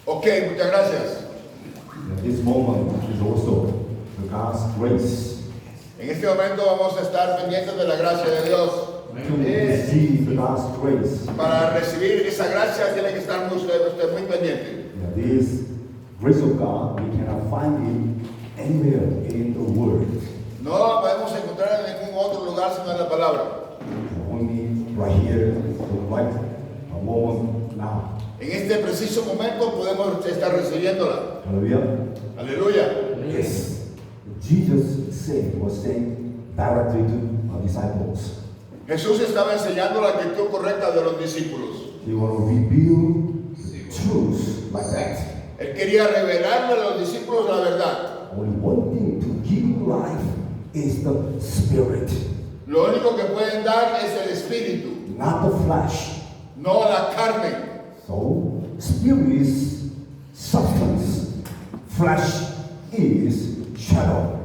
Ok, muchas gracias. This moment is also the God's grace En este momento vamos a estar pendientes de la gracia de Dios. to receive the God's grace. Para recibir esa gracia tiene que estar usted muy pendiente. This grace of God, we cannot find it anywhere in the world. No la podemos encontrar en ningún otro lugar sino en la palabra. Only right here, right a moment now. En este preciso momento podemos estar recibiéndola. Hallelujah. Aleluya. Yes. Jesus was saying directly to our disciples. Jesús estaba enseñando la actitud correcta de los discípulos. He will reveal truth like that. Él quería revelarle a los discípulos la verdad. Only one thing to give life is the Spirit, Lo único que pueden dar es el espíritu, not the flesh. no la carne. So, Spirit is substance, flesh is shadow.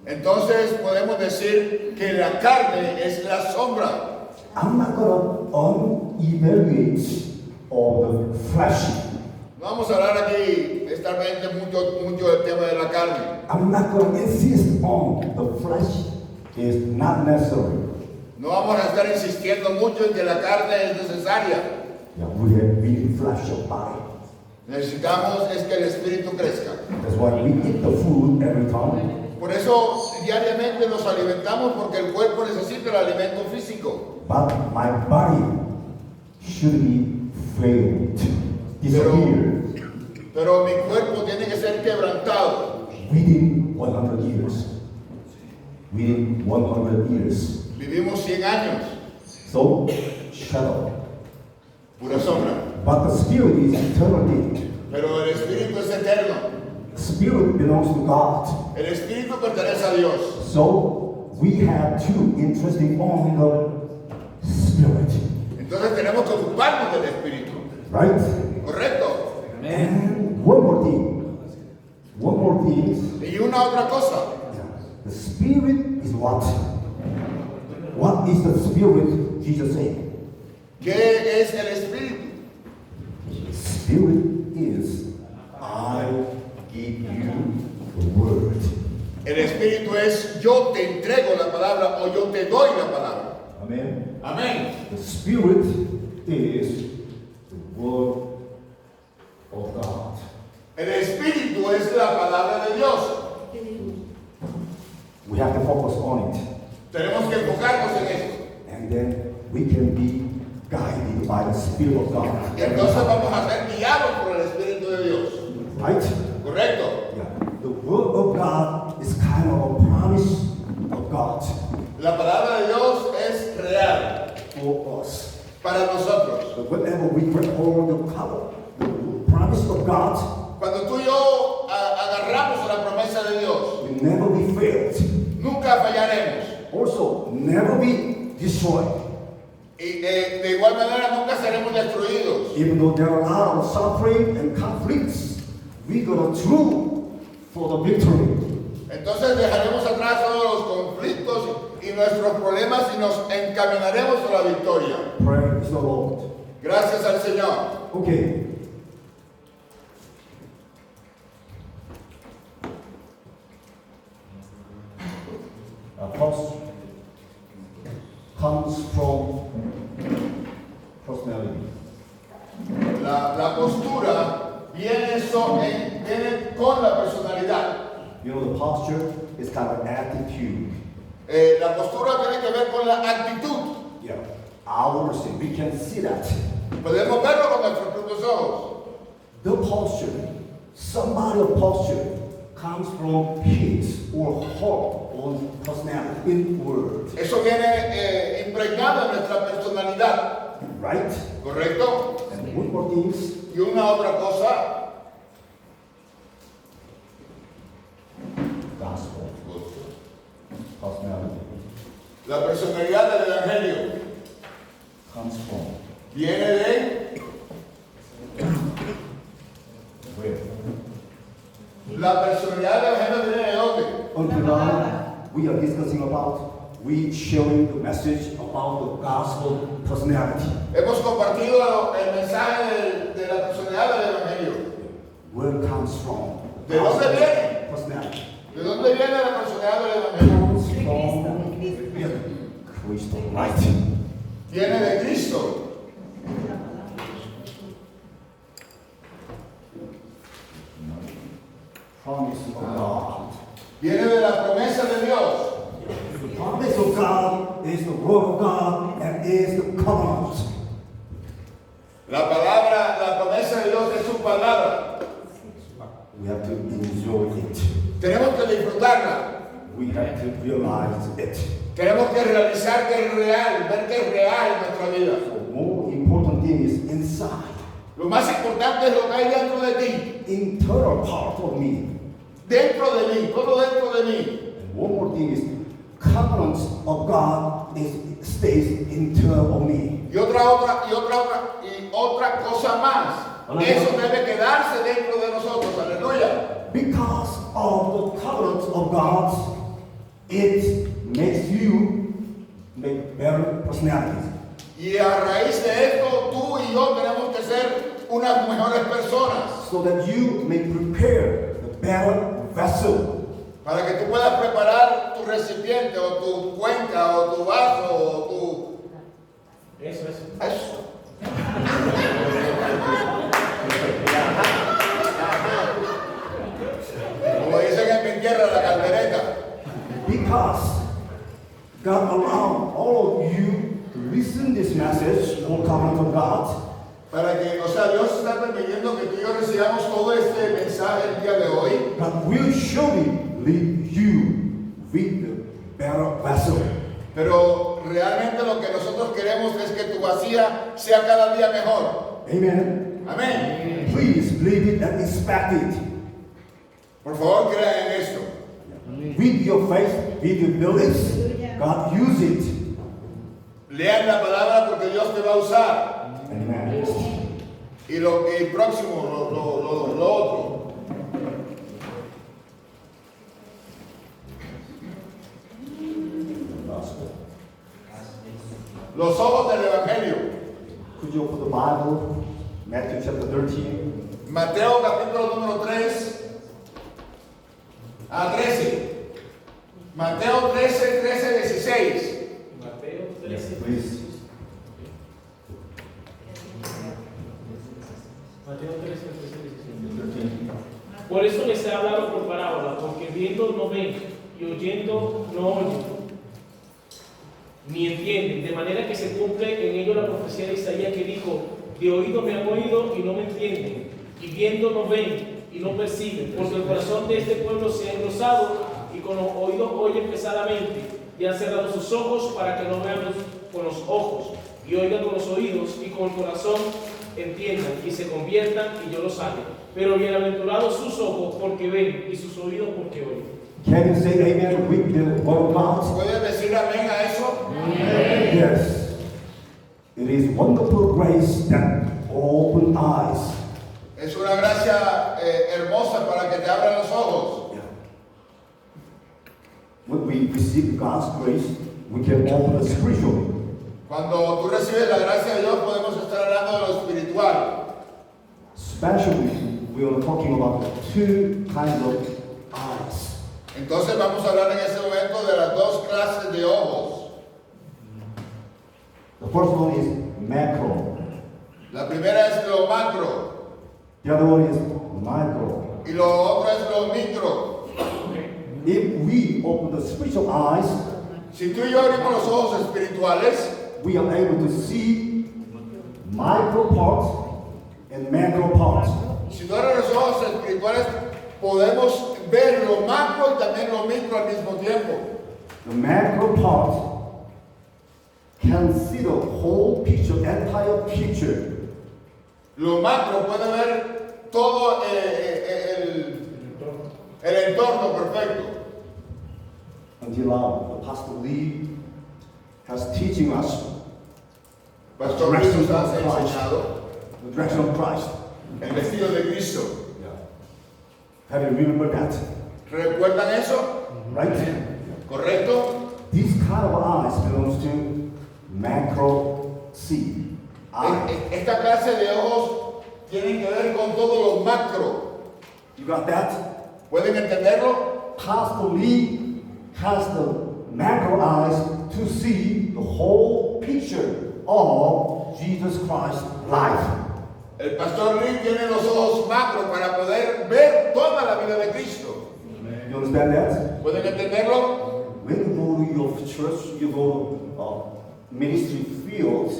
Entonces podemos decir que la carne es la sombra. I'm not going to unevaluate all the flesh. No vamos a hablar aquí, estar pendiente mucho del tema de la carne. I'm not going to insist on the flesh is not necessary. No vamos a estar insistiendo mucho en que la carne es necesaria. Yeah, we need flesh of body. Necesitamos es que el espíritu crezca. That's why we eat the food every time. Por eso diariamente nos alimentamos porque el cuerpo necesita el alimento físico. But my body should be failed, disappear Pero mi cuerpo tiene que ser quebrantado. within 100 years. Within 100 years. Vivimos 100 años, So, shadow. pura sombra. But the spirit is eternity. Pero el espíritu es eterno. Spirit belongs to God. El espíritu pertenece a Dios. So, we have to interesting on the spirit. Entonces tenemos que ocuparnos del espíritu. Right? ¿Correcto? And one more thing. One more thing. Y una otra cosa. The spirit is what? What is the spirit? Jesus said. ¿Qué es el espíritu? Spirit is I give you the word. El espíritu es yo te entrego la palabra o yo te doy la palabra. Amen. Amén. The spirit is the word of God. El espíritu es la palabra de Dios. We have to focus on it. Tenemos que enfocarnos en eso. And then we can be guided by the Spirit of God. Y entonces vamos a ser guiados por el espíritu de Dios. Right? ¿Correcto? Yeah. The word of God is kind of a promise of God La palabra de Dios es real for us. para nosotros. But whenever we grab hold of the promise of God, Cuando tú y yo agarramos la promesa de Dios, we never be failed. nunca fallaremos. Also, never be destroyed. Y de igual manera nunca seremos destruidos. Even though there are a lot of suffering and conflicts, we're going to through for the victory. Entonces dejaremos atrás todos los conflictos y nuestros problemas y nos encaminaremos a la victoria. Praise the Lord. Gracias al Señor. Okay. First comes from personality. La postura viene con la personalidad. You know, the posture is kind of attitude. La postura tiene que ver con la actitud. Yeah. Our sin. We can see that. Podemos verlo con nuestros propios ojos. The posture, somebody's posture comes from his or her own personality in words. Eso viene impregnado en nuestra personalidad. Right? ¿Correcto? And one more thing. Y una otra cosa. Gospel. Personality La personalidad del Evangelio comes from viene de where? la personalidad del Evangelio viene de dónde. Until now, we are discussing about, we sharing the message about the gospel personality. Hemos compartido el mensaje de la personalidad del Evangelio. where comes from? ¿De dónde viene? Personality. ¿De dónde viene la personalidad del Evangelio? Comes from Cristo, right? Viene de Cristo. Promise of God. Viene de la promesa de Dios. The promise of God is the word of God and is the covenant. La palabra, la promesa de Dios es su palabra. We have to enjoy it. Tenemos que disfrutarla. We have to realize it. Tenemos que realizar que es real, ver que es real en nuestra vida. The more important thing is inside, Lo más importante es lo que hay dentro de ti, internal part of me. dentro de mí, todo dentro de mí. And one more thing is covenant of God stays internal of me. Y otra cosa más. Eso debe quedarse dentro de nosotros. Aleluya. Because of the covenant of God, it makes you make better personalities. Y a raíz de esto, tú y yo tenemos que ser unas mejores personas. So that you may prepare the better vessel. Para que tú puedas preparar tu recipiente o tu cuenca o tu vaso o tu... Eso. Eso. Como dicen en mi tierra, la caldereta. Because God allowed all of you to listen this message or covenant of God. Para que, o sea, Dios está permitiendo que tú y yo recibamos todo este mensaje el día de hoy. God will surely lead you with the better vessel. Pero realmente lo que nosotros queremos es que tu vacía sea cada día mejor. Amen. Amén. Please believe it and expect it. Por favor, crean en esto. With your faith, with your beliefs, God use it. Lean la palabra porque Dios te va a usar. Amen. Y próximo, lo otro. Los ojos del Evangelio. Could you open the Bible? Matthew chapter 13. Mateo capítulo número 3 a 13. Mateo 13, 16. Mateo Yes, 13. please. Mateo 13, 13. Por eso les he hablado por parábola, porque viendo no ven y oyendo no oyen, ni entienden, de manera que se cumple en ello la profecía de Isaías que dijo: de oído me han oído y no me entienden, y viendo no ven y no perciben, porque el corazón de este pueblo se ha engrosado y con los oídos oyen pesadamente, y han cerrado sus ojos para que no vean con los ojos, y oigan con los oídos, y con el corazón entiendan y se conviertan y yo los sane. Pero bienaventurados sus ojos porque ven y sus oídos porque oyen. Can you say amen with the word of God? ¿Puedes decir amén a eso? Yes. It is wonderful grace that open eyes. Es una gracia hermosa para que te abran los ojos. When we receive God's grace, we can open the spiritual. Cuando tú recibes la gracia de Dios, podemos estar hablando de lo espiritual. Especially, we are talking about two kinds of eyes. Entonces vamos a hablar en ese momento de las dos clases de ojos. The first one is macro. La primera es lo macro The other one is micro. y lo otro es lo micro. If we open the spiritual eyes, Si tú y yo abrimos los ojos espirituales, we are able to see micro parts and macro parts. si tú abres los ojos espirituales, podemos ver lo macro y también lo micro al mismo tiempo. The macro part can see the whole picture, entire picture. Lo macro puede ver todo el entorno perfecto. Until now, the Pastor Lee has teaching us Pastor Luis nos ha enseñado the direction of Christ. el vestido de Cristo. Have you remembered that? ¿Recuerdan eso? Right? ¿Correcto? This kind of eyes belongs to macro C. Eye. Esta clase de ojos tienen que ver con todo lo macro. You got that? ¿Pueden entenderlo? Pastor Lee has the macro eyes to see the whole picture of Jesus Christ's life. El pastor Lee tiene los ojos macro para poder ver toda la vida de Cristo. You understand that? ¿Pueden entenderlo? When you go to your church, you go to ministry fields,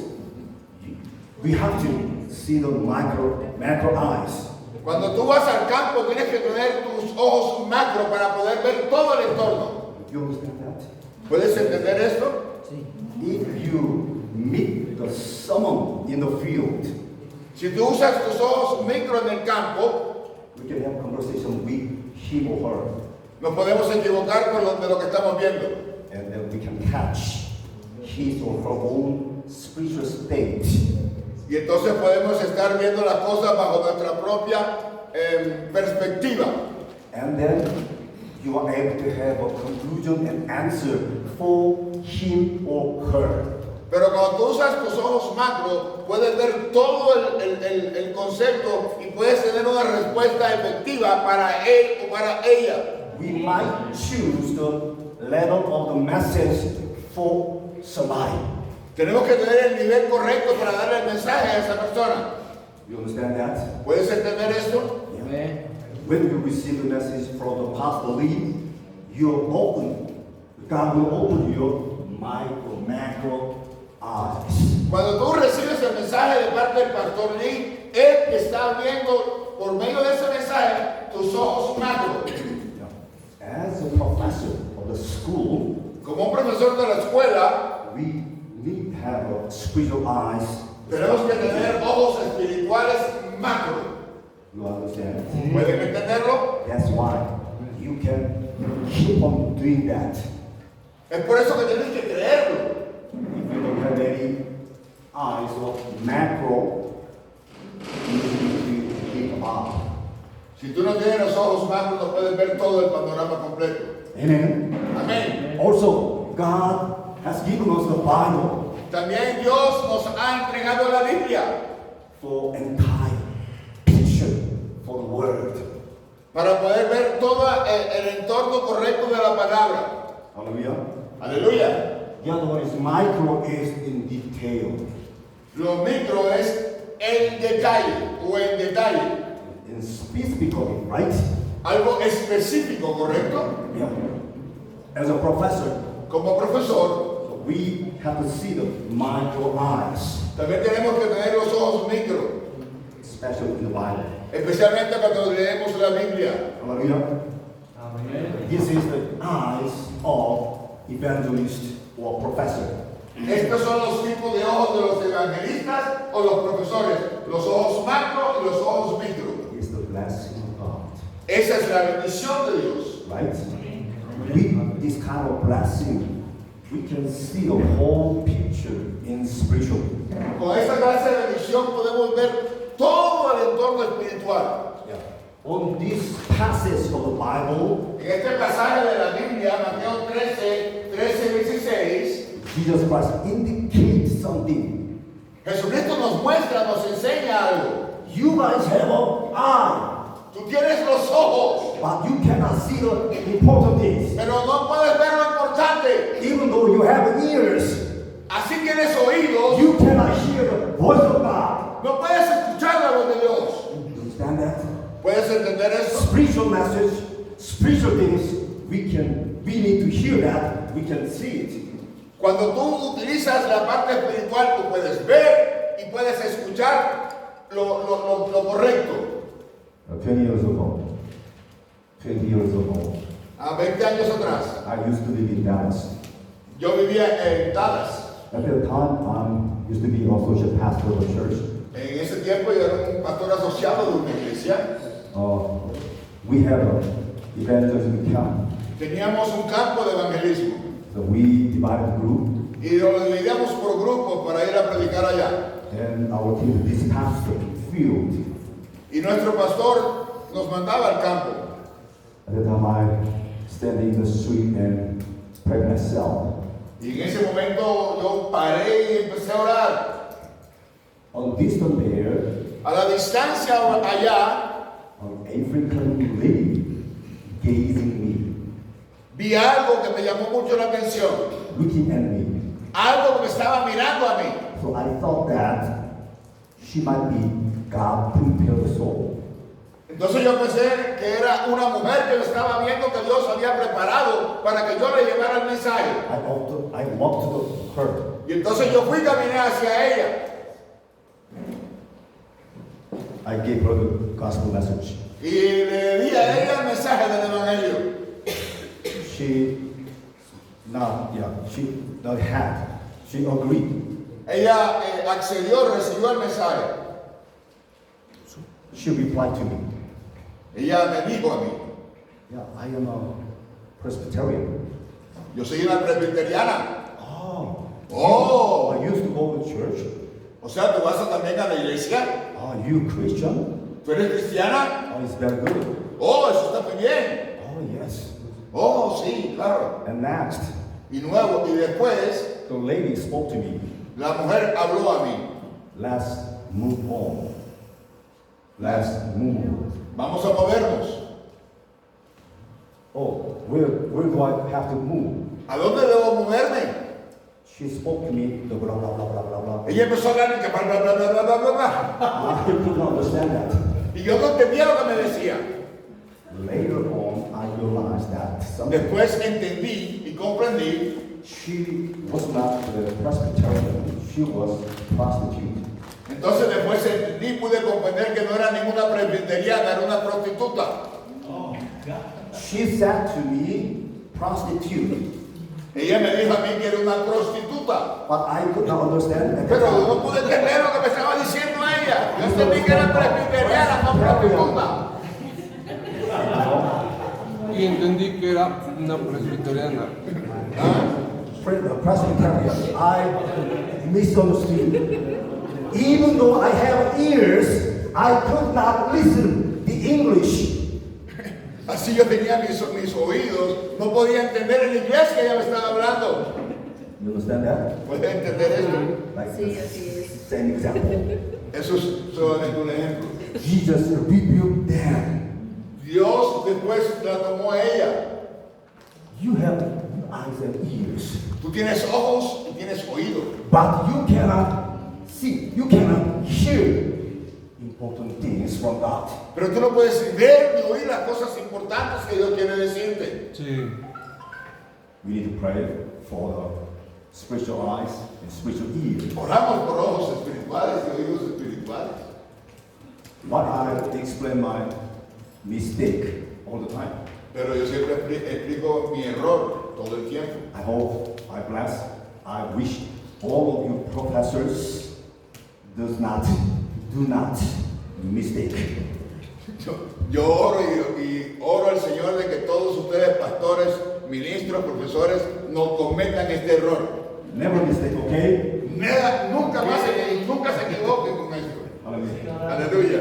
we have to see the macro eyes. Cuando tú vas al campo tienes que tener tus ojos macro para poder ver todo el entorno. You understand that? ¿Puedes entender esto? If you meet someone in the field, Si tú usas tus ojos micro en el campo, we can have conversation with him or her, nos podemos equivocar con de lo que estamos viendo. and then we can catch his or her own spiritual state. Y entonces podemos estar viendo las cosas bajo nuestra propia perspectiva. And then you are able to have a conclusion and answer for him or her. Pero cuando tú usas tus ojos macro, puedes ver todo el concepto y puedes tener una respuesta efectiva para él o para ella. We might choose the level of the message for somebody. Tenemos que tener el nivel correcto para darle el mensaje a esa persona. You understand that? ¿Puedes entender esto? Yeah. When you receive the message from the Pastor Lee, God will open your macro eyes. Cuando tú recibes el mensaje de parte del pastor Lee, él está viendo por medio de ese mensaje tus ojos macro. As a professor of the school, Como un profesor de la escuela, we need to have spiritual eyes. tenemos que tener ojos espirituales macro. You understand? ¿Pueden entenderlo? That's why you can keep on doing that. Es por eso que tienes que creerlo. If you don't have any eyes of macro, you need to keep up. Si tú no tienes los ojos macro, no puedes ver todo el panorama completo. Amen. Amén. Also, God has given us the Bible También Dios nos ha entregado la Biblia for entire picture for the word. para poder ver todo el entorno correcto de la palabra. Hallelujah. Aleluya. The other one is micro is in detail. Lo micro es el detalle o el detalle. In specifically, right? Algo específico, ¿correcto? Yeah. As a professor, Como profesor, so we have to see the micro eyes, también tenemos que tener los ojos micro, especially in the Bible. especialmente cuando leemos la Biblia. Hallelujah. This is the eyes of evangelist or professor. Estos son los tipos de ojos de los evangelistas o los profesores, los ojos macro y los ojos micro. It's the blessing of God, Esa es la bendición de Dios. right? With this kind of blessing, we can see the whole picture in spiritual. Con esta clase de bendición podemos ver todo el entorno espiritual. On this passage of the Bible, En este pasaje de la Biblia, Mateo 13:16, Jesus Christ indicates something. Jesucristo nos muestra, nos enseña algo. You guys have an eye, Tú tienes los ojos, but you cannot see the important things. pero no puedes ver lo importante. Even though you have ears, Así tienes oídos, you cannot hear the voice of God. no puedes escuchar la voz de Dios. You understand that? ¿Puedes entender eso? Spiritual message, spiritual things, we need to hear that, we can see it. Cuando tú utilizas la parte espiritual, tú puedes ver y puedes escuchar lo correcto. 20 years ago, A 20 años atrás, I used to live in Dallas. yo vivía en Dallas. At that time, I used to be also a pastor of a church. En ese tiempo yo era un pastor asociado de una iglesia. We have an evangelism camp. Teníamos un campo de evangelismo So we divided the group, y lo dividíamos por grupos para ir a predicar allá. and our team, this pastor, field. Y nuestro pastor nos mandaba al campo. At that time, I stand in the street and pray myself. Y en ese momento yo paré y empecé a orar. On distant there, A la distancia allá, on African vi algo que me llamó mucho la atención. looking at me. Algo que me estaba mirando a mí. So I thought that she might be God prepared soul. Entonces yo pensé que era una mujer que me estaba viendo que Dios había preparado para que yo le llevara el mensaje. I walked to her. Y entonces yo fui y caminé hacia ella. I gave her the gospel message. Y le di a ella el mensaje del Evangelio. She agreed. Ella accedió, recibió el mensaje. She replied to me. Ella me dijo a mí, Yeah, I am a Presbyterian. yo soy una presbiteriana. Oh, Oh, I used to go to church. o sea, tú vas también a la iglesia. Are you Christian? ¿Tú eres cristiana? Oh, it's very good. Oh, eso está muy bien. Oh, yes. Oh, sí, claro. And next, Y después, the lady spoke to me. la mujer habló a mí. Let's move on. Let's move. Vamos a movernos. Oh, where do I have to move? ¿A dónde debo moverme? She spoke to me, the blah, blah, blah, blah, blah, blah. Ella empezó a hablar y que bla, bla, bla, bla, bla, bla, bla. I did not understand that. Y yo no entendía lo que me decía. Later on, I realized that something. Después entendí y comprendí. She was not the Presbyterian, she was prostitute. Entonces después entendí, pude comprender que no era ninguna presbiteriana, era una prostituta. She said to me, prostitute. Ella me dijo a mí que era una prostituta. But I could not understand at the Pero time. no pude entender lo que me estaba diciendo ella. Yo entendí que era presbiteriana, no prostituta. Y entendí que era una presbiteriana. Presbyterian, I misunderstood. Even though I have ears, I could not listen the English. Así yo tenía mis oídos, no podía entender el inglés que ella me estaba hablando. You understand that? ¿Puedes entender eso? Like Sí, the así es. same example. Eso es solamente un ejemplo. Jesus rebuked them. Dios después la tomó a ella. You have eyes and ears, Tú tienes ojos y tienes oídos, but you cannot see, you cannot hear important things from God. pero tú no puedes ver ni oír las cosas importantes que Dios quiere decirte. Sí. We need to pray for the spiritual eyes and spiritual ears. Oramos por ojos espirituales y oídos espirituales. But I explain my mistake all the time. Pero yo siempre explico mi error todo el tiempo. I hope, I bless, I wish all of you professors do not mistake. Yo oro y oro al Señor de que todos ustedes, pastores, ministros, profesores, no cometan este error. Never mistake, okay? Nunca se equivoquen con esto. Hallelujah. Aleluya.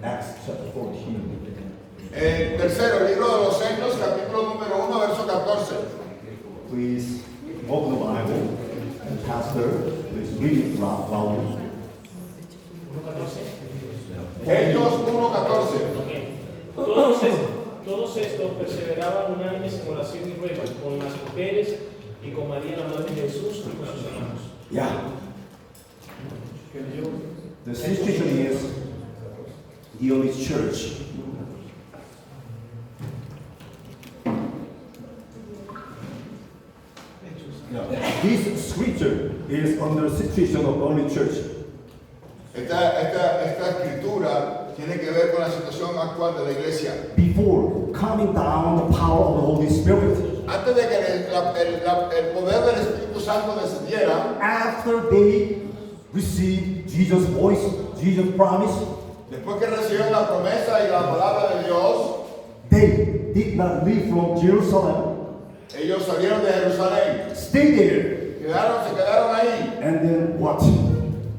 Acts chapter 14. Tercero, libro de los Hechos, capítulo número 1, verso 14. Please open the Bible and Pastor, please read it loudly. Hechos 1, 14. Todos estos perseveraban unánimes en oración y ruego con las mujeres y con María la Madre de Jesús y con sus hermanos. Yeah. The situation is the early church. This scripture is on the situation of early church. Esta escritura tiene que ver con la situación actual de la iglesia. Before coming down the power of the Holy Spirit, Antes de que el poder del Espíritu Santo descendiera, after they received Jesus' voice, Jesus' promise, después que recibieron la promesa y la palabra de Dios, they did not leave from Jerusalem. ellos salieron de Jerusalén, Stay there. se quedaron ahí. And then what?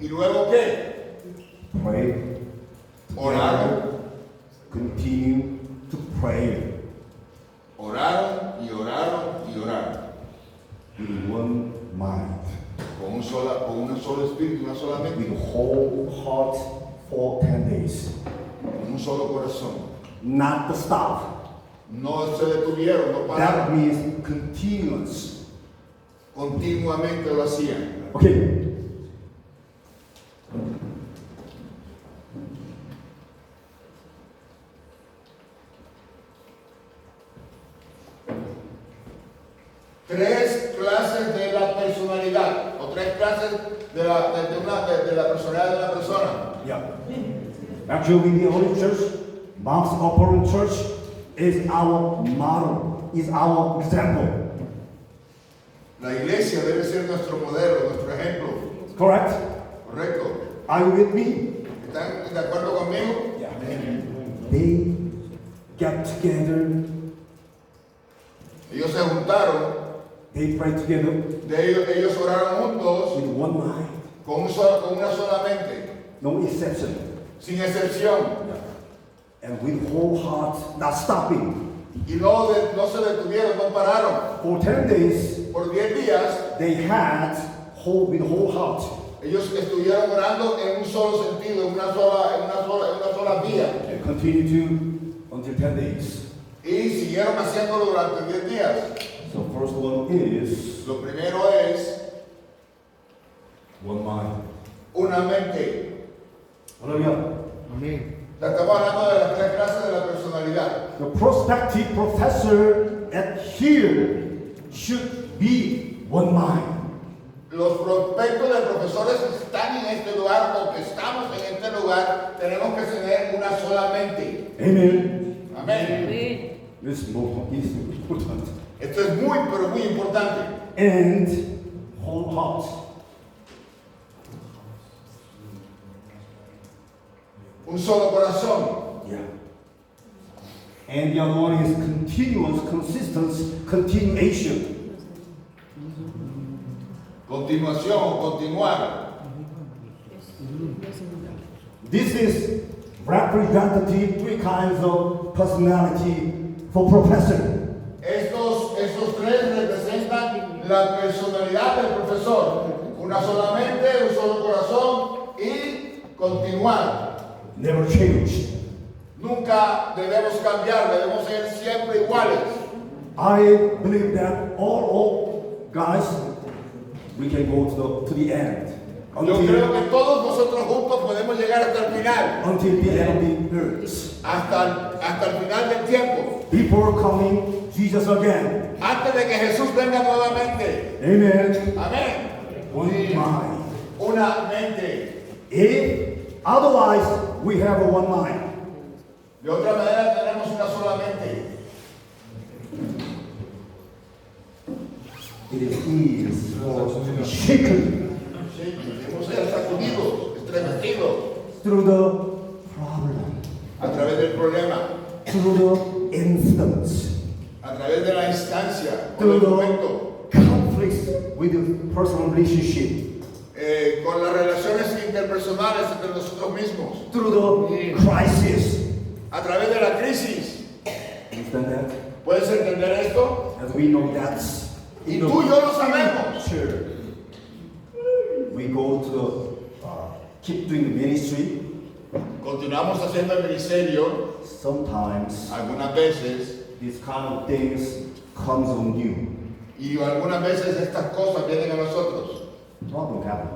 ¿Y luego qué? Pray. Oraron, Continue to pray oraron y oraron y oraron. with one mind, Con un solo espíritu, una sola mente, with whole heart for 10 days. con un solo corazón. not the stop. No se detuvieron, no That pararon. means continuous. Continuamente lo hacían. Okay. Tres clases de la personalidad, o tres clases de la personalidad de una persona. Yeah. Actually, the Holy Church, Mount Upper Church, is our model, is our example. La iglesia debe ser nuestro modelo, nuestro ejemplo. Correct? ¿Correcto? Are you with me? ¿Están de acuerdo conmigo? Yeah. They get together, Ellos se juntaron, they pray together ellos oraron juntos with one mind, con una sola mente, no exception. sin excepción. And with whole heart, not stopping. Y no se detuvieron, no pararon. For 10 days, Por 10 días, they had with whole heart. ellos estuvieron orando en un solo sentido, en una sola vía. And continue to until 10 days. Y siguieron haciéndolo durante 10 días. So first one is Lo primero es one mind. una mente. Hallelujah. Estamos hablando de las tres clases de la personalidad. The prospective professor at here should be one mind. Los prospectos de profesores que están en este lugar o que estamos en este lugar, tenemos que tener una sola mente. Amen. Amén. This is important. Esto es muy, pero muy importante. And whole heart. Un solo corazón. Yeah. And the other one is continuous, consistency, continuation. Continuación o continuar. This is representative three kinds of personality for professor. Estos tres representan la personalidad del profesor. Una sola mente, un solo corazón y continuar. Never change. Nunca debemos cambiar, debemos ser siempre iguales. I believe that all guys, we can go to the end. Yo creo que todos nosotros juntos podemos llegar hasta el final. Until the end of the earth. Hasta el final del tiempo. Before coming Jesus again. Antes de que Jesús venga nuevamente. Amen. Amén. One mind. Una mente. If otherwise we have a one mind. De otra manera tenemos una sola mente. It is easy for shaken Sí, debemos ser sacudidos, estremecidos through the problem, a través del problema, through the instance, a través de la instancia, through del momento, the conflicts with the personal relationship, con las relaciones interpersonales entre nosotros mismos, through the crisis. a través de la crisis. Understand that? ¿Puedes entender esto? As we know that's Y tú y yo lo sabemos. sure. We go to keep doing ministry. Continuamos haciendo el ministerio. Sometimes Algunas veces, these kind of things comes on you. y algunas veces estas cosas vienen a nosotros. Problem happen.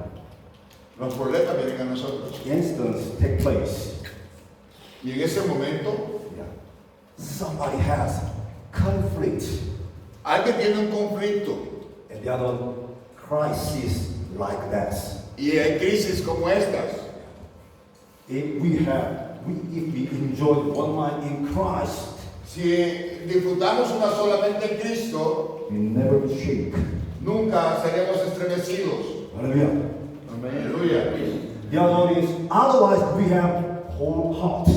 Los problemas vienen a nosotros. Instance take place. Y en ese momento, Yeah. Somebody has conflict, alguien tiene un conflicto. and the other crisis like that. Y hay crisis como estas. If we enjoy one mind in Christ, Si disfrutamos una solamente en Cristo, we never shake. nunca seremos estremecidos. Hallelujah. Aleluya. The other one is otherwise we have whole heart.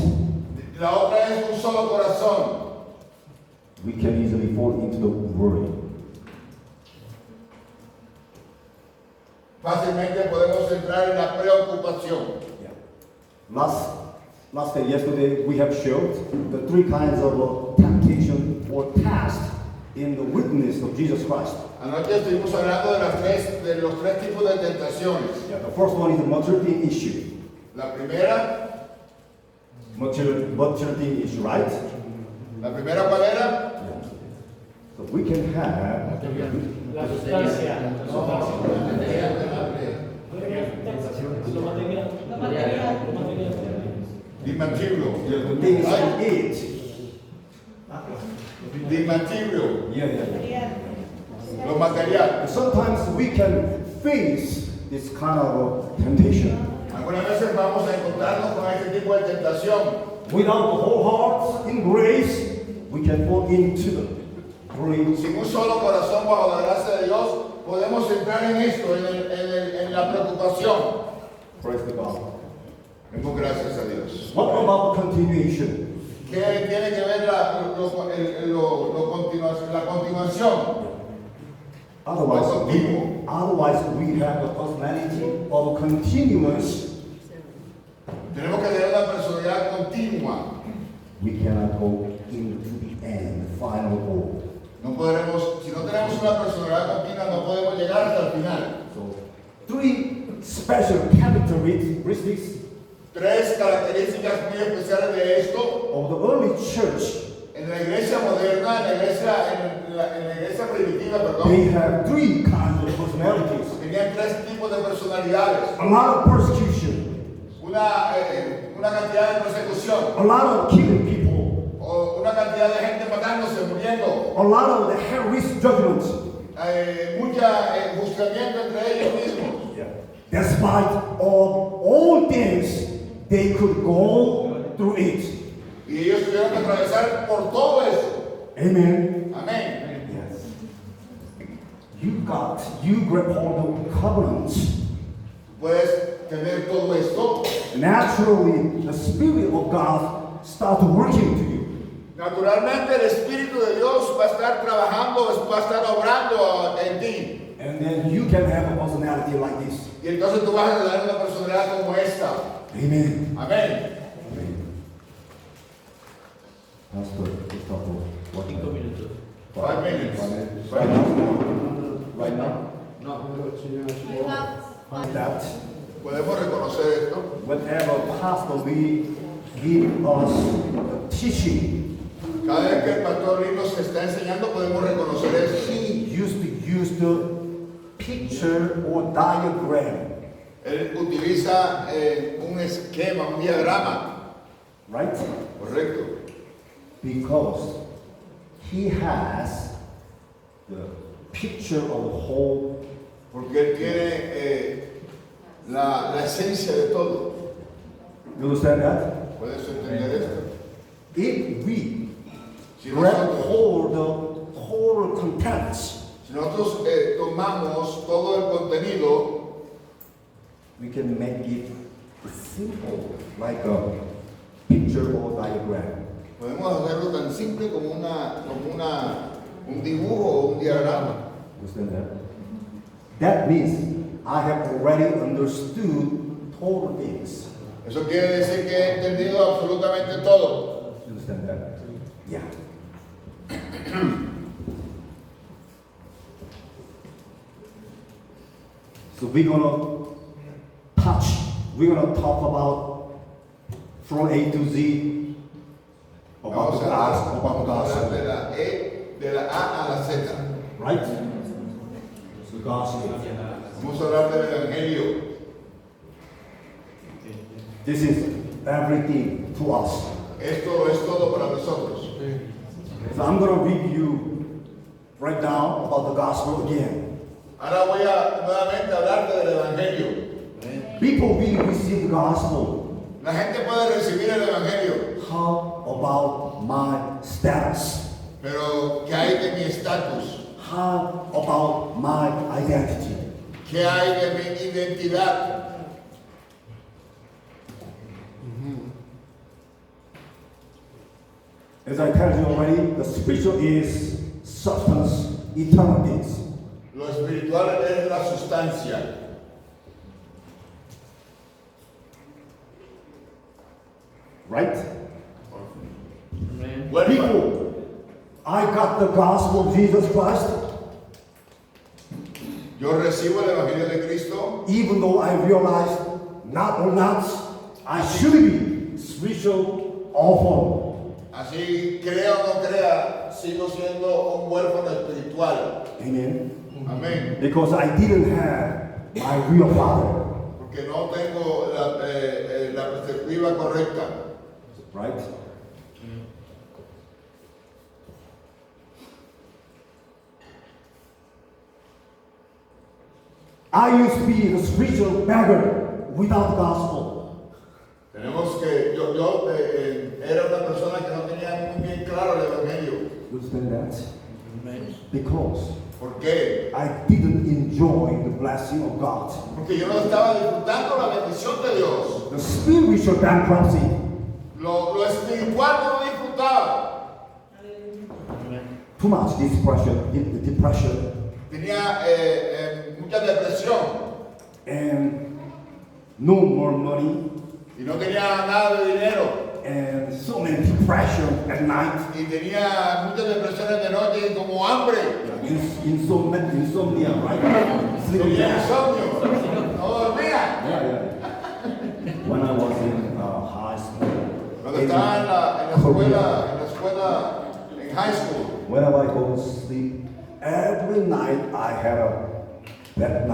La otra es un solo corazón. We can easily fall into the worry. Fácilmente podemos entrar en la preocupación. Yeah. Yesterday, we have showed the three kinds of temptation or test in the witness of Jesus Christ. Anoche estuvimos hablando de los tres tipos de tentaciones. Yeah, the first one is the material issue. La primera, Material thing is right. La primera cuál era? So we can have La sustancia. La sustancia. Lo material. Lo material. The material. the things to eat. The material. Yeah. Lo material. Sometimes we can face this kind of temptation. Algunas veces vamos a encontrarnos con este tipo de tentación. Without the whole heart in grace, we can fall into the great. Sin un solo corazón bajo la gracia de Dios, podemos entrar en esto, en la preocupación. Praise the God. Demos gracias a Dios. What about the continuation? ¿Qué tiene que ver la continuación? Otherwise we have the personality of continuance. Tenemos que tener una personalidad continua. We cannot go into the end, the final goal. No podremos, si no tenemos una personalidad continua, no podemos llegar hasta el final. So, three special characteristics Tres características muy especiales de esto. of the early church. En la iglesia moderna, en la iglesia primitiva, They perdón, have three kinds of personalities. tenían tres tipos de personalidades. A lot of persecution, Una cantidad de persecución, a lot of killing people, o una cantidad de gente matándose, muriendo, a lot of the high-risk judgments. mucha juzgamiento entre ellos mismos. Despite all things, they could go through it. Y ellos tuvieron que atravesar por todo eso. Amen. Amén. Yes. You grab hold of covenants. Puedes tener todo esto. Naturally, the Spirit of God starts working to you. Naturalmente el Espíritu de Dios va a estar trabajando, va a estar obrando en ti. And then you can have a personality like this. Y entonces tú vas a tener una personalidad como esta. Amen. Amén. Pastor, Gustavo, what 5 minutos. 5 minutes. Right now? Right now? That Podemos reconocer esto. whenever pastor we give us the teaching, Cada vez que el pastor Lee nos está enseñando, podemos reconocer esto. he used to use the picture or diagram, Él utiliza un esquema, un diagrama. right? Correcto. Because he has the picture of the whole. Porque él tiene la esencia de todo. You understand that? ¿Puedes entender esto? If we Si grab nosotros, hold of the whole contents, si nosotros tomamos todo el contenido, we can make it simple, like a picture or diagram. podemos hacerlo tan simple como un dibujo o un diagrama. Understand that? That means I have already understood total things. Eso quiere decir que he entendido absolutamente todo. You understand that? Yeah. So we're gonna talk about from A to Z about Vamos the a gospel, about the hablar gospel, de la A a la Z. right? The gospel. Vamos a hablar del Evangelio. This is everything to us. Esto es todo para nosotros. So I'm gonna read you right now about the gospel again. Ahora voy a nuevamente hablarte del Evangelio. People will receive the gospel. La gente puede recibir el Evangelio, How about my status? pero ¿qué hay de mi estatus? How about my identity? ¿Qué hay de mi identidad? As I told you already, the spiritual is substance, eternal things. Lo espiritual es la sustancia. Right? Bueno, People, I got the gospel of Jesus Christ, yo recibo el Evangelio de Cristo, even though I realized not or not, I should be spiritual orphan. Así crea o no crea, sigo siendo un huérfano espiritual. Amen. Amén. Because I didn't have my real father. Porque no tengo la perspectiva correcta. Right? I used to be the spiritual beggar without the gospel. Tenemos que, yo era una persona que no tenía muy bien claro el evangelio. You understand that? Because ¿Por qué? I didn't enjoy the blessing of God. Porque yo no estaba disfrutando la bendición de Dios. The spiritual bankruptcy. Lo espiritual no lo disfrutaba. Too much depression, Tenía mucha depresión and no more money, y no tenía nada de dinero. and so many depression at night. Y tenía muchas depresiones de noche y como hambre. Insomnia, right? Sleeping Tenía bad. insomnio. No dormía. Yeah. When I was in high school, Cuando estaba en la escuela, en high school, whenever I go to sleep, every night I had that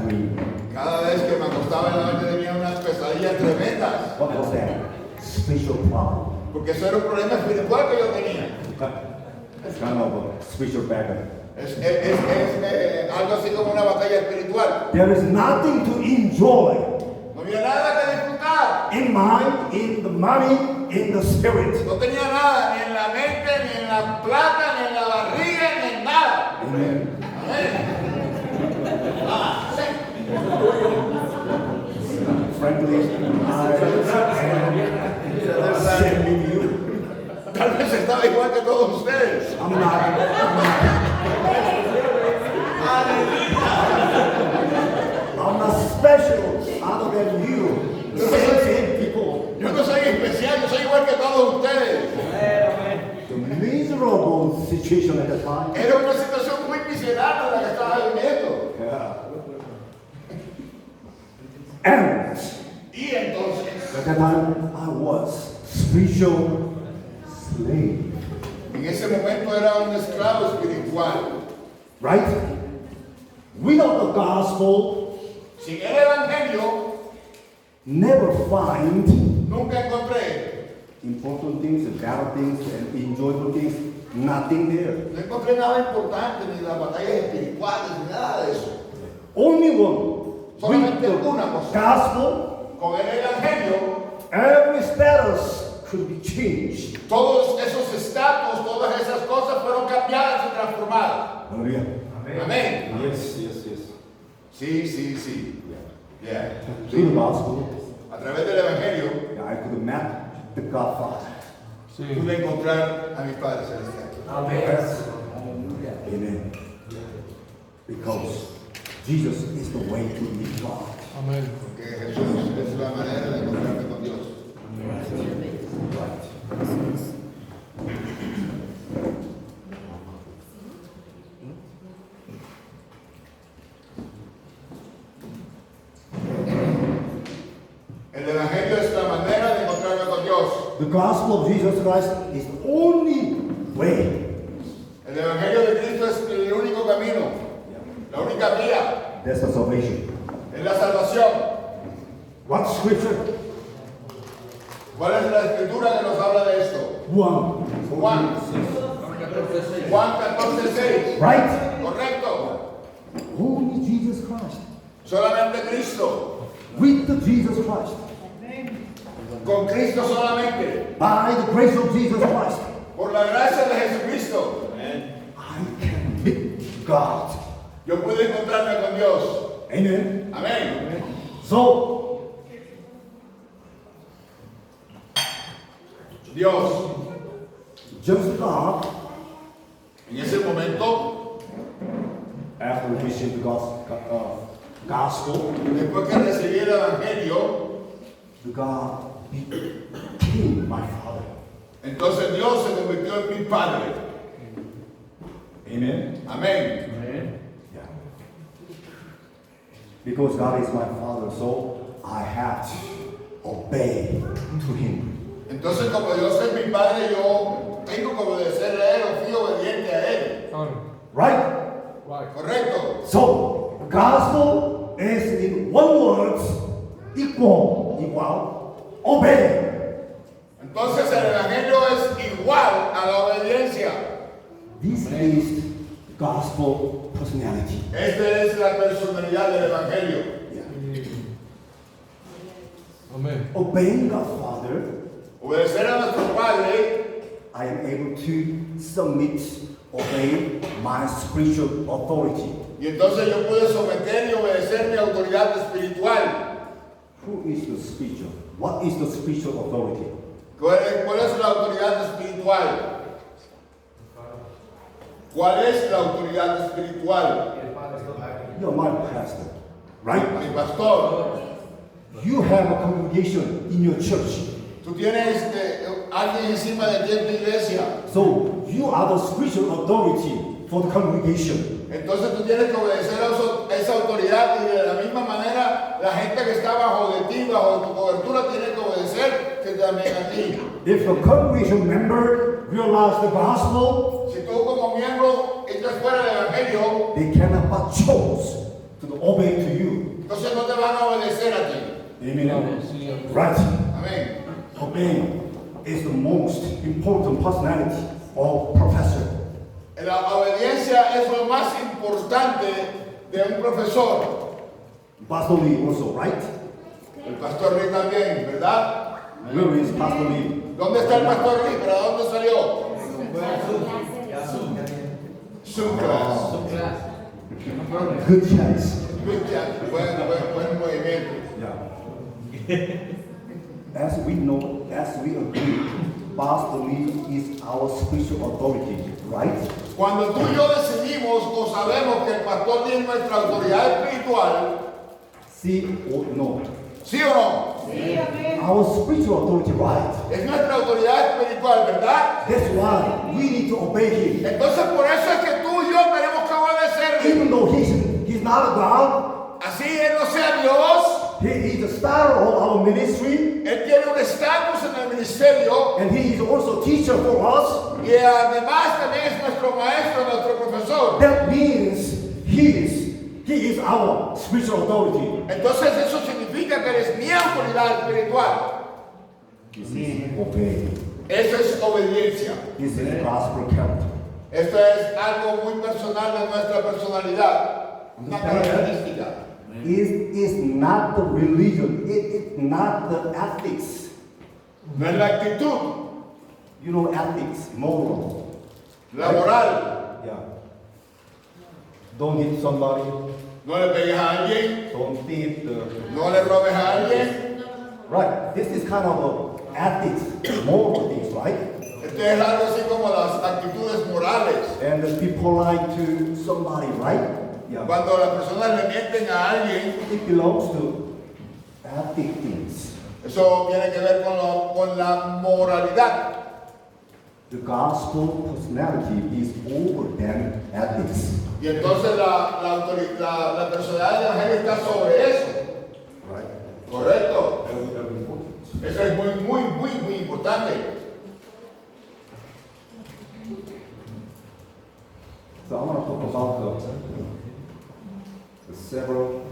dream. cada vez que me acostaba en la noche tenía unas pesadillas tremendas. What was that? Spiritual problem. Porque eso era un problema espiritual que yo tenía. It's kind of a spiritual beggar. Es algo así como una batalla espiritual. There is nothing to enjoy No había nada que disfrutar. in mind, in the money, in the spirit. No tenía nada, ni en la mente, ni en la plata, ni en la barriga, ni en nada. Amen. Amén. Frankly, I am shaming you. Tal vez estaba igual que todos ustedes. I'm not special other than you. Same people. Yo no soy especial, yo soy igual que todos ustedes. The miserable situation at the time. Era una situación muy miserable la que estaba viviendo. Yeah. And Y entonces, at that time, I was spiritual slave. en ese momento era un esclavo espiritual. Right? Without the gospel, Sin el evangelio, never find nunca encontré. important things and better things and enjoyable things. Nothing there. No encontré nada importante, ni las batallas espirituales, ni nada de eso. Only one. With Solamente the una cosa. gospel, Con el evangelio, every status could be changed. todos esos estatus, todas esas cosas fueron cambiadas y transformadas. Hallelujah. Amén. Yes. Sí. Yeah. Through the gospel, A través del evangelio, I could have met the Godfather. pude encontrar a mi Padre Celestial. Amen. Because Jesus is the way to meet God. Amén. Que Jesús es la manera de encontrarme con Dios. El evangelio es la manera de encontrarme con Dios. The gospel of Jesus Christ is the only way. El evangelio de Cristo es el único camino, la única vía, That's the salvation. es la salvación. What scripture? ¿Cuál es la escritura que nos habla de esto? One. Juan 14:6. Right? Correcto. Only Jesus Christ. Solamente Cristo. With the Jesus Christ. Con Cristo solamente. By the grace of Jesus Christ. Por la gracia de Jesucristo. I can meet God. Yo pude encontrarme con Dios. Amen. Amén. So, Dios, just God, en ese momento, after we received the gospel, después que recibí el evangelio, God became my Father. entonces Dios se convirtió en mi Padre. Amen. Amén. Yeah. Because God is my Father, so I have obey to him. Entonces, como Dios es mi padre, yo tengo que obedecerle a él, o fui obediente a él. Right? Right. Correcto. So, the gospel is in one word, igual, obey. Entonces, el evangelio es igual a la obediencia. This is gospel personality. Esta es la personalidad del evangelio. Yeah. Amen. Obeying God Father, Obedecer a nuestro Padre, I am able to submit, obey my spiritual authority. y entonces yo puedo someter y obedecer mi autoridad espiritual. Who is the spiritual? What is the spiritual authority? ¿Cuál es la autoridad espiritual? ¿Cuál es la autoridad espiritual? You're my pastor, right? Mi pastor. You have a congregation in your church. Tú tienes alguien encima de ti en tu iglesia. So you are the spiritual authority for the congregation. Entonces tú tienes que obedecer a esa autoridad, y de la misma manera la gente que está bajo de ti, bajo tu cobertura, tiene que obedecerte también a ti. If a congregation member realize the gospel, Si tú como miembro estás fuera del evangelio, they cannot but choose to obey to you. entonces no te van a obedecer a ti. Amen. Sí, amén. Right. Amén. Obeying is the most important personality of professor. La obediencia es lo más importante de un profesor. Pastor Lee also, right? El pastor Lee también, ¿verdad? Where is Pastor Lee? ¿Dónde está el pastor Lee? ¿Para dónde salió? Zoom class. Good choice. Good job. Buen movimiento. Yeah. As we know, as we agree, Pastor Lee is our spiritual authority, right? Cuando tú y yo decidimos o sabemos que el pastor Lee es nuestra autoridad espiritual, See or no? ¿sí o no? Our spiritual authority, right? Es nuestra autoridad espiritual, ¿verdad? That's why we need to obey him. Entonces por eso es que tú y yo tenemos que obedecerle. Even though he's not a God, Así él no sea Dios, he is the star of our ministry, él tiene un estatus en el ministerio, and he is also teacher for us. y además también es nuestro maestro, nuestro profesor. That means he is our spiritual authority. Entonces eso significa que él es mi autoridad espiritual. Obey. Eso es obediencia. This is gospel character. Esto es algo muy personal de nuestra personalidad, una característica. Is not the religion. It's not the ethics. No es la actitud, You know, ethics, moral. la moral. Yeah. Don't hit somebody. No le pegues a alguien, Don't thief. no le robes a alguien. Right. This is kind of ethics, moral things, right? Esto es algo así como las actitudes morales. And be polite to somebody, right? Yeah. Cuando las personas le mienten a alguien, It belongs to ethic things. eso tiene que ver con la moralidad. The gospel personality is over than ethics. Y entonces la personalidad del evangelio está sobre eso. Right? ¿Correcto? Very important. Eso es muy importante. So I want to talk about the several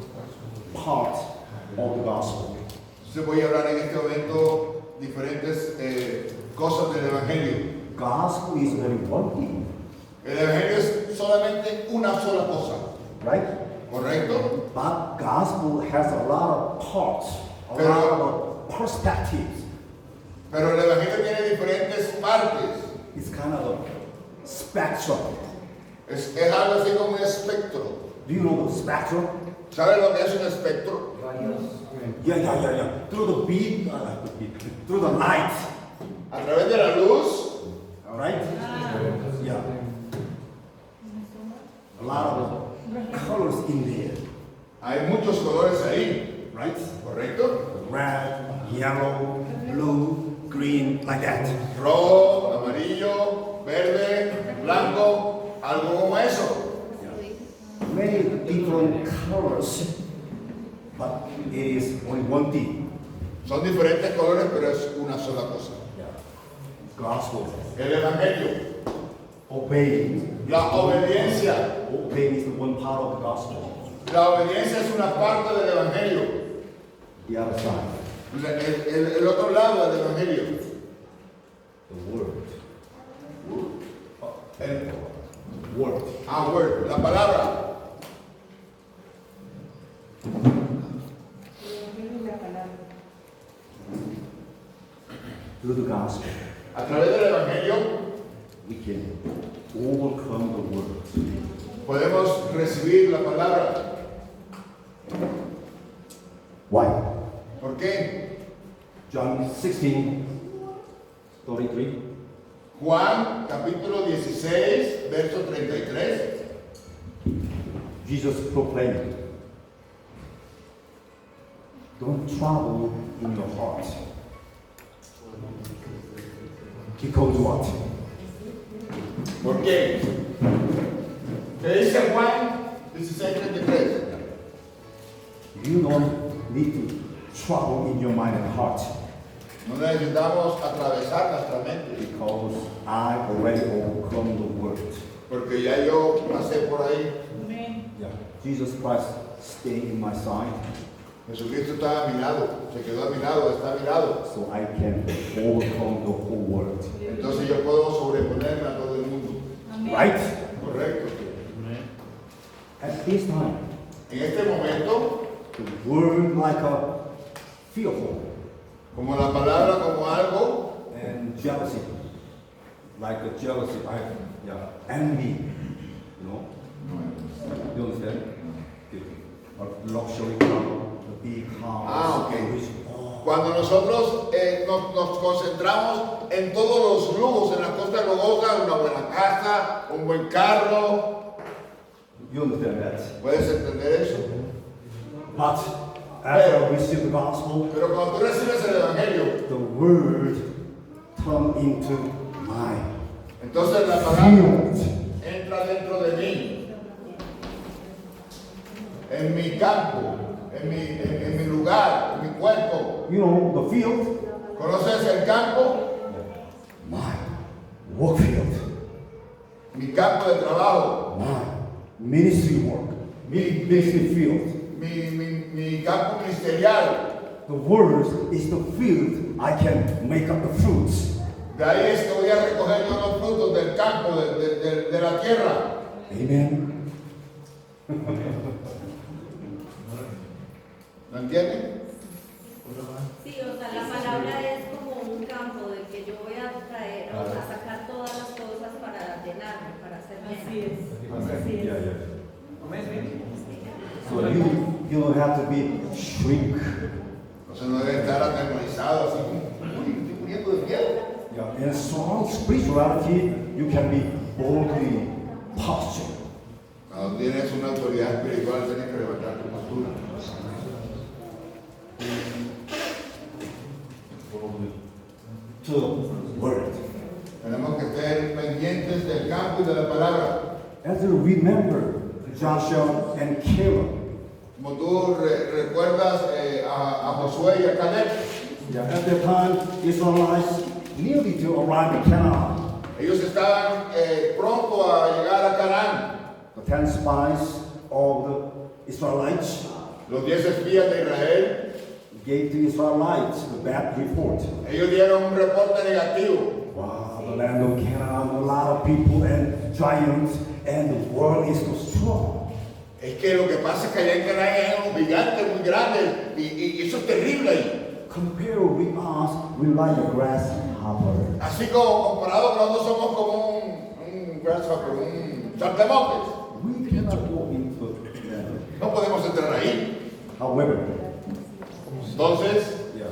parts of the gospel. Entonces voy a hablar en este momento diferentes cosas del evangelio. Gospel is only one thing, El evangelio es solamente una sola cosa. right? ¿Correcto? But gospel has a lot of parts, a Pero- lot of perspectives. Pero el evangelio tiene diferentes partes. It's kind of a spectrum. Es algo así como un espectro. Do you know the spectrum? ¿Sabes lo que es un espectro? Yeah. Through the beat, through the light, A través de la luz, all right? Yeah. A lot of colors in there, hay muchos colores ahí. right? ¿Correcto? Red, yellow, blue, green, like that. Rojo, amarillo, verde, blanco, algo como eso. Many different colors, but it is only one thing. Son diferentes colores, pero es una sola cosa. Gospel. El evangelio, Obeying. la obediencia. Obeying is the one part of the gospel. La obediencia es una parte del evangelio. The other side. El otro lado del evangelio. The word. El Word. word, la palabra. Through the gospel, A través del evangelio we can overcome the world. podemos recibir la palabra. Why? ¿Por qué? John 16, 33. Juan capítulo 16, verso 33. Jesus proclaimed, don't trouble in your heart. Because what? ¿Por qué? ¿Qué dice Juan 16, 33? You don't need to trouble in your mind and heart. No necesitamos atravesar nuestra mente, Because I already overcome the world. porque ya yo pasé por ahí. Yeah. Jesus Christ staying in my side, Jesucristo está a mi lado, se quedó a mi lado, está a mi lado. so I can overcome the whole world. Entonces yo puedo sobreponerme a todo el mundo. Right? Correcto. At this time, En este momento, the word like a fearful como la palabra, como algo, and jealousy, like a jealousy, envy, you know. You understand? A luxury car, a big house. Ah, ok. which- oh, cuando nosotros nos concentramos en todos los lujos, en las cosas lujosas, una buena casa, un buen carro, You understand that? ¿puedes entender eso? But after I receive the gospel, Pero cuando tú recibes el evangelio, the word turn into mine. entonces la palabra Field. entra dentro de mí, en mi campo, en mi lugar, en mi cuerpo. You know, the field, ¿Conoces el campo? my work field, Mi campo de trabajo, my ministry work, ministry field. mi campo ministerial. The word is the field I can make up the fruits. De ahí es que voy a recoger yo los frutos del campo, de la tierra. Amen. ¿Me entienden? Sí, o sea, la palabra es como un campo de que yo voy a traer, a sacar todas las cosas para llenarme, para hacerme. Así es. Amén. Yeah, yeah. So you don't have to be shrink. Entonces no debe estar atemorizado así como, uy, estoy muriendo de miedo. Yeah. In strong spirituality, you can be boldly postured. Cuando tienes una autoridad espiritual, tienes que levantar tu postura. To the word. Tenemos que estar pendientes del campo y de la palabra. As you remember Joshua and Caleb. Como tú recuerdas a Josué y a Caleb, Yeah. At that time, Israelites nearly to arrive in Canaan. ellos estaban pronto a llegar a Canaán. The 10 spies of the Israelites Los 10 espías de Israel, gave the Israelites the bad report. ellos dieron un reporte negativo. Wow, the land of Canaan, a lot of people and giants, and the world is so strong. Es que lo que pasa es que allá en Canaán hay unos gigantes muy grandes y eso es terrible ahí. Compare with us, we like a grasshopper. Así como comparado con nosotros somos como un grasshopper, un saltamontes. We cannot go into that. No podemos entrar ahí. However, Entonces, yeah.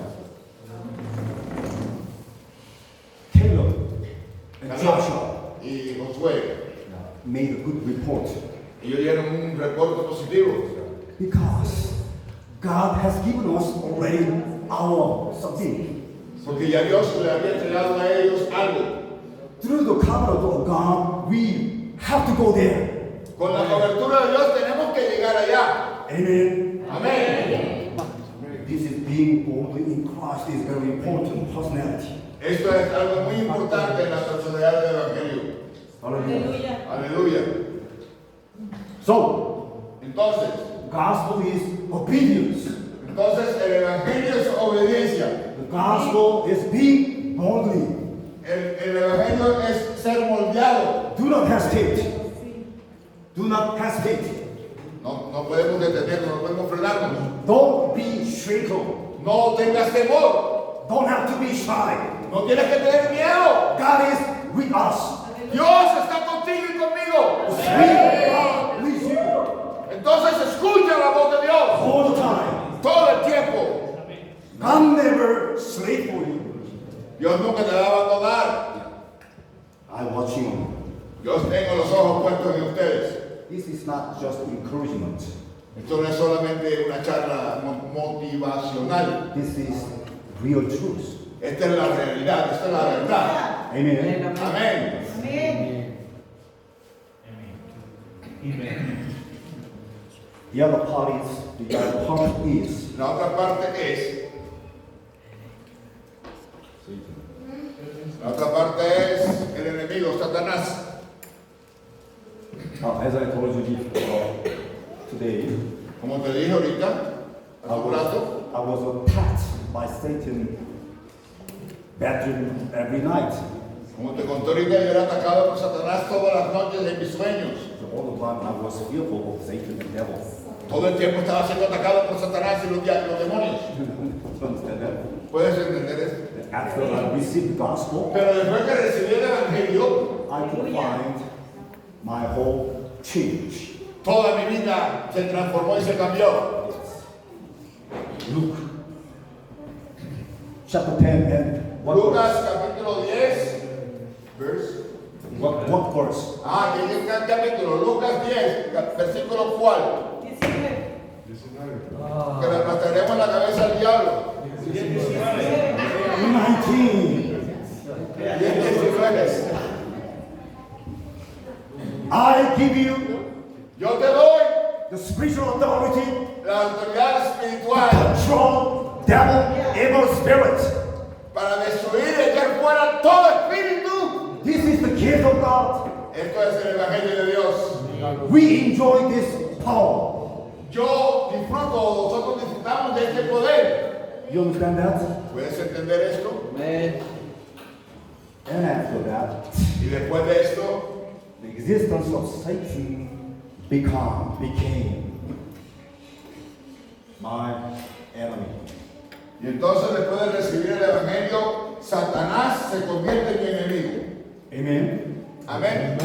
Caleb and Caleb Joshua y Josué, made a good report ellos dieron un reporte positivo. because God has given us already our something. Porque ya Dios le había entregado a ellos algo. Through the covenant of God, we have to go there. Con la cobertura de Dios tenemos que llegar allá. Amen. Amén. This is being boldly in Christ is very important personality. Esto es algo muy importante en la personalidad del Evangelio. Hallelujah. Aleluya. So, Entonces, gospel is obedience. entonces el Evangelio es obediencia. The gospel is being boldly. El Evangelio es ser moldeado. Do not hesitate. Do not hesitate. No podemos detenernos, no podemos frenarnos. Don't be shaken. No tengas temor. Don't have to be shy. No tienes que tener miedo. God is with us. Dios está contigo y conmigo. We are with you Entonces escucha la voz de Dios all the time. todo el tiempo. God never sleep for you. Dios nunca te va a abandonar. I'm watching you. Yo tengo los ojos puestos en ustedes. This is not just encouragement. Esto no es solamente una charla motivacional. This is real truth. Esta es la realidad, esta es la verdad. Amen. Amén. The other part is La otra parte es, el enemigo, Satanás. as I told you before, today, Como te dije ahorita, hace un rato, I was attacked by Satan bedroom every night. como te conté ahorita, yo era atacado por Satanás todas las noches en mis sueños. So all the time I was fearful of Satan and devil. Todo el tiempo estaba siendo atacado por Satanás y los demonios. You understand that? ¿Puedes entender esto? After I received the gospel, Pero después que recibí el evangelio, I could find my whole change. toda mi vida se transformó y se cambió. Luke chapter 10 and what Lucas verse? capítulo 10, verse. What verse? Que es el capítulo, Lucas 10, versículo cuál. Que le aplastaremos la cabeza al diablo. 19. 19. I give you Yo te doy the spiritual authority la autoridad to espiritual control devil, evil spirit. para destruir y echar fuera todo espíritu. This is the gift of God. Esto es el evangelio de Dios. We enjoy this power. Yo disfruto, nosotros disfrutamos de este poder. You understand that? ¿Puedes entender esto? And after that, Y después de esto, the existence of Satan became my enemy. y entonces después de recibir el evangelio, Satanás se convierte en mi enemigo. Amen. Amén.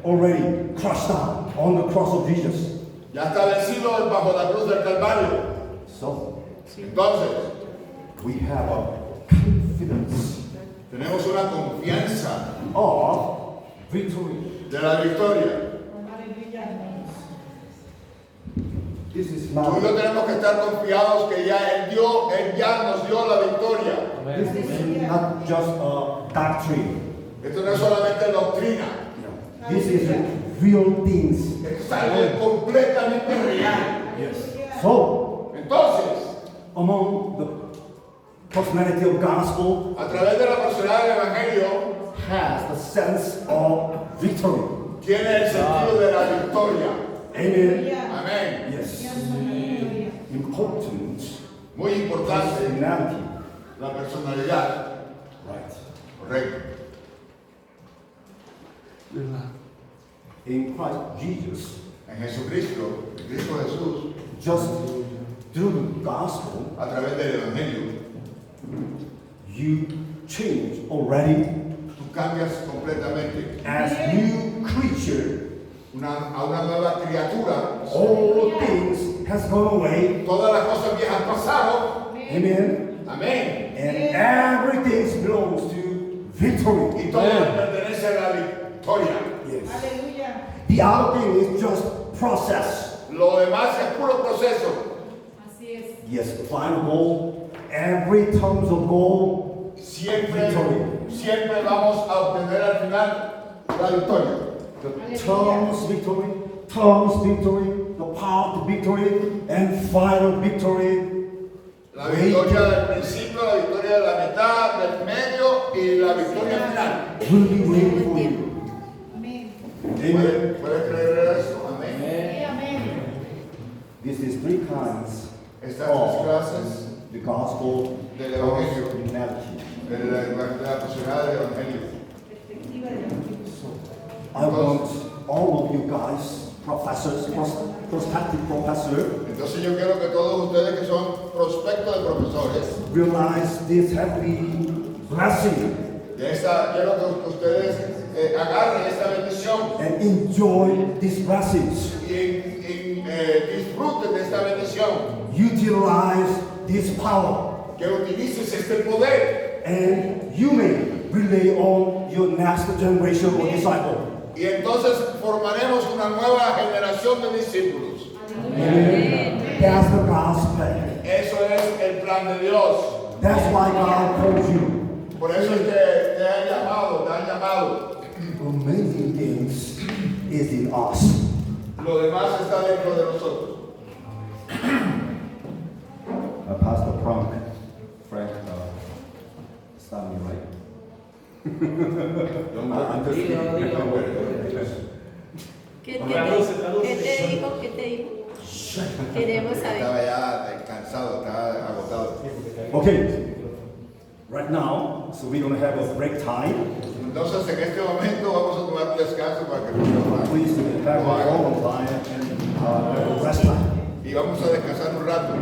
Already crushed down on the cross of Jesus. Ya está vencido bajo la cruz del Calvario. So Entonces, we have a confidence tenemos una confianza of victory. de la victoria. This is Tú y not. yo tenemos que estar confiados que ya Él ya nos dio la victoria. This is not just a doctrine. Esto no es solamente doctrina, This is real things. es algo completamente real. Yes. So, Entonces, among the personality of gospel a través de la personalidad del Evangelio, has the sense of victory. tiene el sentido de la victoria. Amen. Amén. Yes. Important Muy importante personality. la personalidad. Right. Correcto. In Christ Jesus, En Jesucristo, en Cristo Jesús, just through the gospel, a través del Evangelio, you change already tú cambias completamente as new creature. a una nueva criatura. All things has gone away. Todas las cosas viejas han pasado. Amen. Amén. And everything belongs to victory. Y todo pertenece a la victoria. Yes. The other thing is just process. Lo demás es puro proceso. Así es. Yes, the final goal, every terms of goal, Siempre, victory. siempre vamos a obtener al final la victoria. The terms victory, the path to victory, and final victory. La victoria del principio, la victoria de la mitad, del medio y la victoria final. will be waiting for you. Amen. ¿Puede creer eso? Amén. This is three kinds Estas tres clases the gospel del evangelio, personality. de la posibilidad del evangelio. I want all of you guys, professors, prospective professors, Entonces yo quiero que todos ustedes que son prospectos de profesores, realize this heavenly blessing quiero que ustedes agarren esta bendición and enjoy these blessings. y disfruten de esta bendición. Utilize this power, Que utilices este poder and you may relay on your next generation of disciples. y entonces formaremos una nueva generación de discípulos. That's the God's plan. Eso es el plan de Dios. That's why God called you. Por eso es que te han llamado. Amazing things is in us. Lo demás está dentro de nosotros. Pastor Frank, start me right. ¿Qué Traduce. te dijo? ¿Qué te dijo? Queremos saber. Estaba ya cansado, estaba agotado. Okay, right now, so we're gonna have a break time. Entonces en este momento vamos a tomar un descanso para que nos Please have a long time and rest time. y vamos a descansar un rato.